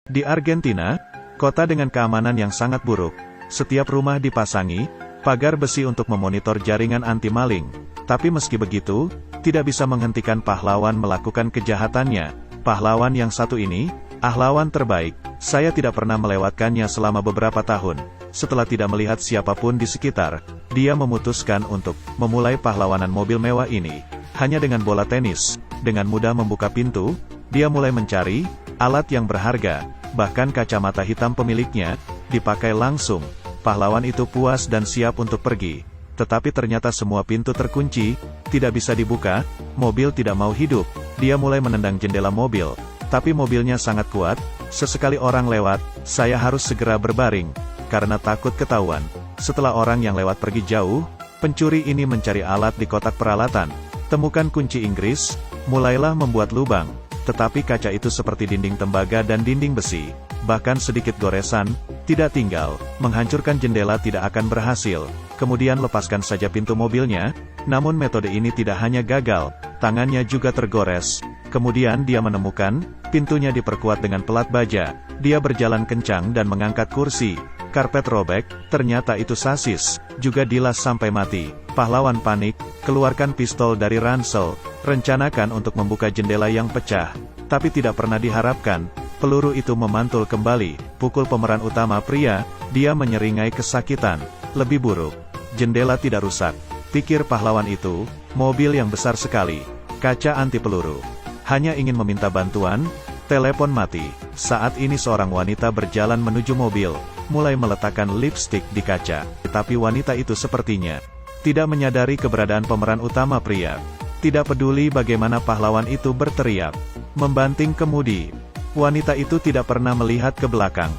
Di Argentina, kota dengan keamanan yang sangat buruk, setiap rumah dipasangi pagar besi untuk memonitor jaringan anti maling. Tapi meski begitu, tidak bisa menghentikan pahlawan melakukan kejahatannya. Pahlawan yang satu ini, pahlawan terbaik. Saya tidak pernah melewatkannya selama beberapa tahun. Setelah tidak melihat siapapun di sekitar, dia memutuskan untuk memulai pahlawanan mobil mewah ini. Hanya dengan bola tenis, dengan mudah membuka pintu, dia mulai mencari alat yang berharga. Bahkan kacamata hitam pemiliknya dipakai langsung. Pahlawan itu puas dan siap untuk pergi. Tetapi ternyata semua pintu terkunci, tidak bisa dibuka, mobil tidak mau hidup. Dia mulai menendang jendela mobil, tapi mobilnya sangat kuat. Sesekali orang lewat, saya harus segera berbaring, karena takut ketahuan. Setelah orang yang lewat pergi jauh, pencuri ini mencari alat di kotak peralatan. Temukan kunci Inggris, mulailah membuat lubang. Tetapi kaca itu seperti dinding tembaga dan dinding besi. Bahkan sedikit goresan, tidak tinggal. Menghancurkan jendela tidak akan berhasil. Kemudian lepaskan saja pintu mobilnya. Namun metode ini tidak hanya gagal, tangannya juga tergores. Kemudian dia menemukan, pintunya diperkuat dengan pelat baja. Dia berjalan kencang dan mengangkat kursi. Karpet robek, ternyata itu sasis, juga dilas sampai mati. Pahlawan panik, keluarkan pistol dari ransel, rencanakan untuk membuka jendela yang pecah. Tapi tidak pernah diharapkan, peluru itu memantul kembali, pukul pemeran utama pria, dia menyeringai kesakitan. Lebih buruk, jendela tidak rusak, pikir pahlawan itu, mobil yang besar sekali, kaca anti peluru. Hanya ingin meminta bantuan, telepon mati. Saat ini seorang wanita berjalan menuju mobil, mulai meletakkan lipstik di kaca. Tetapi wanita itu sepertinya tidak menyadari keberadaan pemeran utama pria. Tidak peduli bagaimana pahlawan itu berteriak, membanting kemudi. Wanita itu tidak pernah melihat ke belakang.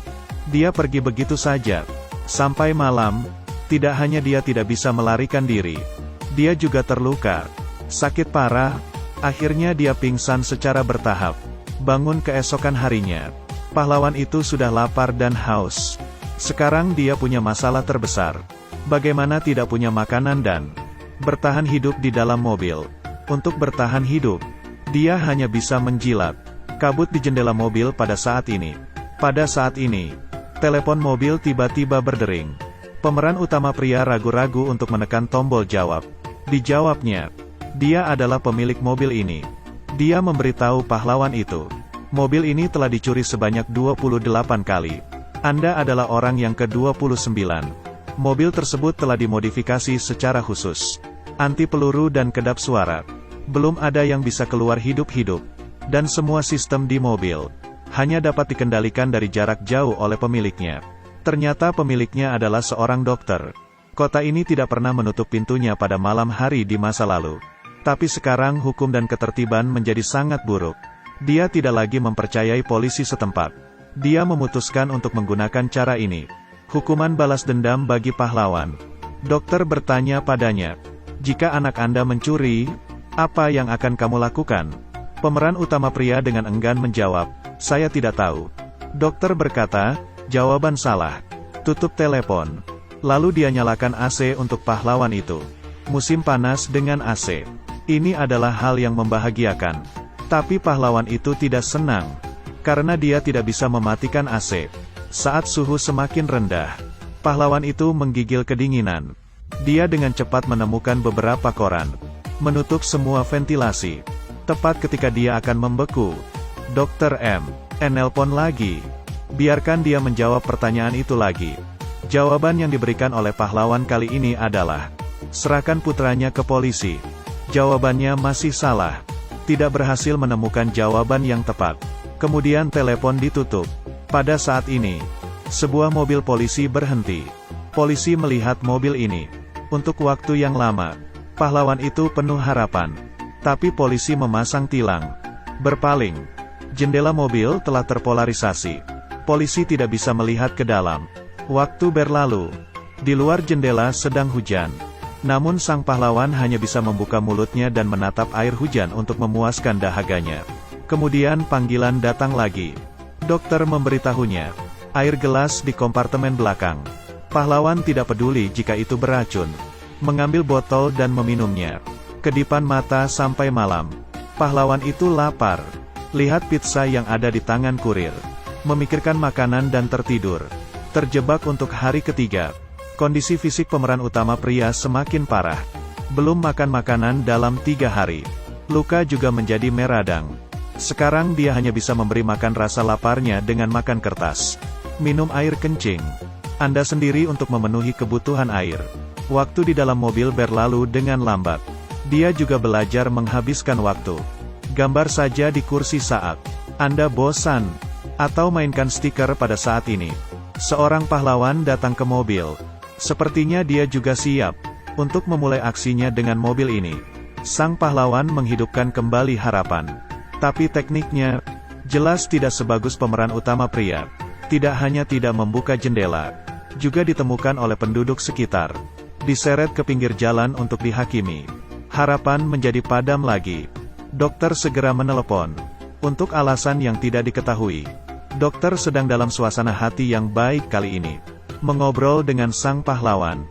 Dia pergi begitu saja. Sampai malam, tidak hanya dia tidak bisa melarikan diri, dia juga terluka. Sakit parah, akhirnya dia pingsan secara bertahap. Bangun keesokan harinya, pahlawan itu sudah lapar dan haus. Sekarang dia punya masalah terbesar. Bagaimana tidak punya makanan dan bertahan hidup di dalam mobil. Untuk bertahan hidup, dia hanya bisa menjilat kabut di jendela mobil pada saat ini. Pada saat ini, telepon mobil tiba-tiba berdering. Pemeran utama pria ragu-ragu untuk menekan tombol jawab. Dijawabnya, dia adalah pemilik mobil ini. Dia memberitahu pahlawan itu, mobil ini telah dicuri sebanyak 28 kali. Anda adalah orang yang ke-29. Mobil tersebut telah dimodifikasi secara khusus. Anti peluru dan kedap suara. Belum ada yang bisa keluar hidup-hidup. Dan semua sistem di mobil hanya dapat dikendalikan dari jarak jauh oleh pemiliknya. Ternyata pemiliknya adalah seorang dokter. Kota ini tidak pernah menutup pintunya pada malam hari di masa lalu. Tapi sekarang hukum dan ketertiban menjadi sangat buruk. Dia tidak lagi mempercayai polisi setempat. Dia memutuskan untuk menggunakan cara ini. Hukuman balas dendam bagi pahlawan. Dokter bertanya padanya, jika anak Anda mencuri, apa yang akan kamu lakukan? Pemeran utama pria dengan enggan menjawab, saya tidak tahu. Dokter berkata, jawaban salah. Tutup telepon. Lalu dia nyalakan AC untuk pahlawan itu. Musim panas dengan AC. Ini adalah hal yang membahagiakan. Tapi pahlawan itu tidak senang, karena dia tidak bisa mematikan AC. Saat suhu semakin rendah, pahlawan itu menggigil kedinginan. Dia dengan cepat menemukan beberapa koran, menutup semua ventilasi. Tepat ketika dia akan membeku, Dr. M. nelpon lagi. Biarkan dia menjawab pertanyaan itu lagi. Jawaban yang diberikan oleh pahlawan kali ini adalah, serahkan putranya ke polisi. Jawabannya masih salah. Tidak berhasil menemukan jawaban yang tepat. Kemudian telepon ditutup. Pada saat ini, sebuah mobil polisi berhenti. Polisi melihat mobil ini. Untuk waktu yang lama, pahlawan itu penuh harapan. Tapi polisi memasang tilang. Berpaling. Jendela mobil telah terpolarisasi. Polisi tidak bisa melihat ke dalam. Waktu berlalu. Di luar jendela sedang hujan. Namun sang pahlawan hanya bisa membuka mulutnya dan menatap air hujan untuk memuaskan dahaganya. Kemudian panggilan datang lagi. Dokter memberitahunya, air gelas di kompartemen belakang. Pahlawan tidak peduli jika itu beracun. Mengambil botol dan meminumnya. Kedipan mata sampai malam. Pahlawan itu lapar. Lihat pizza yang ada di tangan kurir. memikirkan makanan dan tertidur. Terjebak untuk hari ketiga. Kondisi fisik pemeran utama pria semakin parah. Belum makan makanan dalam 3 hari. Luka juga menjadi meradang. Sekarang dia hanya bisa memberi makan rasa laparnya dengan makan kertas. Minum air kencing. Anda sendiri untuk memenuhi kebutuhan air. Waktu di dalam mobil berlalu dengan lambat. Dia juga belajar menghabiskan waktu. Gambar saja di kursi saat Anda bosan. Atau mainkan stiker pada saat ini. Seorang pahlawan datang ke mobil. Sepertinya dia juga siap untuk memulai aksinya dengan mobil ini. Sang pahlawan menghidupkan kembali harapan. Tapi tekniknya jelas tidak sebagus pemeran utama pria. Tidak hanya tidak membuka jendela, juga ditemukan oleh penduduk sekitar. Diseret ke pinggir jalan untuk dihakimi. Harapan menjadi padam lagi. Dokter segera menelepon. Untuk alasan yang tidak diketahui. Dokter sedang dalam suasana hati yang baik kali ini. Mengobrol dengan sang pahlawan.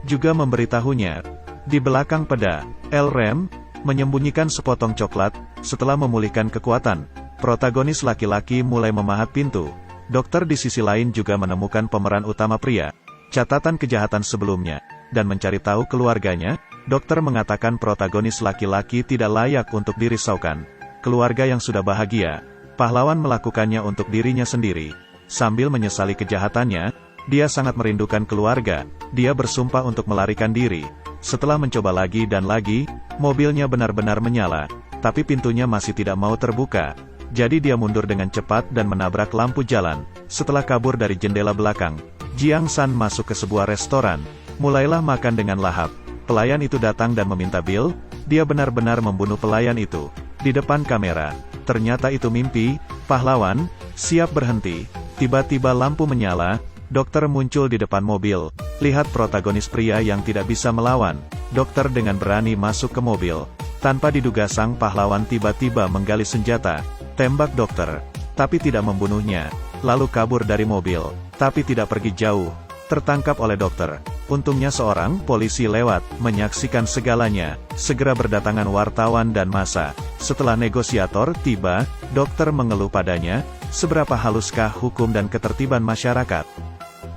Juga memberitahunya. Di belakang peda, El Rem, menyembunyikan sepotong coklat. Setelah memulihkan kekuatan, protagonis laki-laki mulai memahat pintu. Dokter di sisi lain juga menemukan pemeran utama pria. Catatan kejahatan sebelumnya. Dan mencari tahu keluarganya. Dokter mengatakan protagonis laki-laki tidak layak untuk dirisaukan. Keluarga yang sudah bahagia. Pahlawan melakukannya untuk dirinya sendiri. Sambil menyesali kejahatannya, dia sangat merindukan keluarga. Dia bersumpah untuk melarikan diri. Setelah mencoba lagi dan lagi, mobilnya benar-benar menyala. Tapi pintunya masih tidak mau terbuka. Jadi dia mundur dengan cepat dan menabrak lampu jalan. Setelah kabur dari jendela belakang, Jiang San masuk ke sebuah restoran. Mulailah makan dengan lahap. Pelayan itu datang dan meminta bil. Dia benar-benar membunuh pelayan itu. Di depan kamera. Ternyata itu mimpi. Pahlawan siap berhenti. Tiba-tiba lampu menyala. Dokter muncul di depan mobil. Lihat protagonis pria yang tidak bisa melawan. Dokter dengan berani masuk ke mobil. Tanpa diduga sang pahlawan tiba-tiba menggali senjata. Tembak dokter. Tapi tidak membunuhnya. Lalu kabur dari mobil. Tapi tidak pergi jauh. Tertangkap oleh dokter. Untungnya seorang polisi lewat, menyaksikan segalanya. Segera berdatangan wartawan dan massa. Setelah negosiator tiba, dokter mengeluh padanya, seberapa haluskah hukum dan ketertiban masyarakat.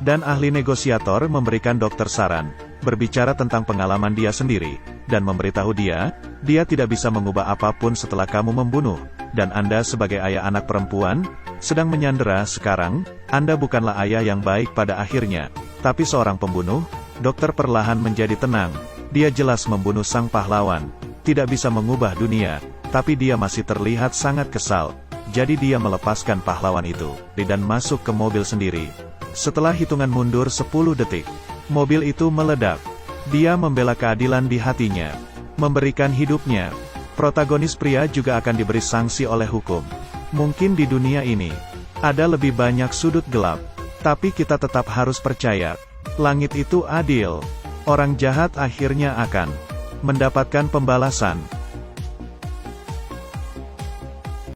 Dan ahli negosiator memberikan dokter saran, berbicara tentang pengalaman dia sendiri, dan memberitahu dia tidak bisa mengubah apapun setelah kamu membunuh, dan Anda sebagai ayah anak perempuan, sedang menyandera sekarang, Anda bukanlah ayah yang baik pada akhirnya, tapi seorang pembunuh. Dokter perlahan menjadi tenang, dia jelas membunuh sang pahlawan, tidak bisa mengubah dunia, tapi dia masih terlihat sangat kesal, jadi dia melepaskan pahlawan itu, dan masuk ke mobil sendiri. Setelah hitungan mundur 10 detik, mobil itu meledak. Dia membela keadilan di hatinya. Memberikan hidupnya. Protagonis pria juga akan diberi sanksi oleh hukum. Mungkin di dunia ini, ada lebih banyak sudut gelap. Tapi kita tetap harus percaya. Langit itu adil. Orang jahat akhirnya akan mendapatkan pembalasan.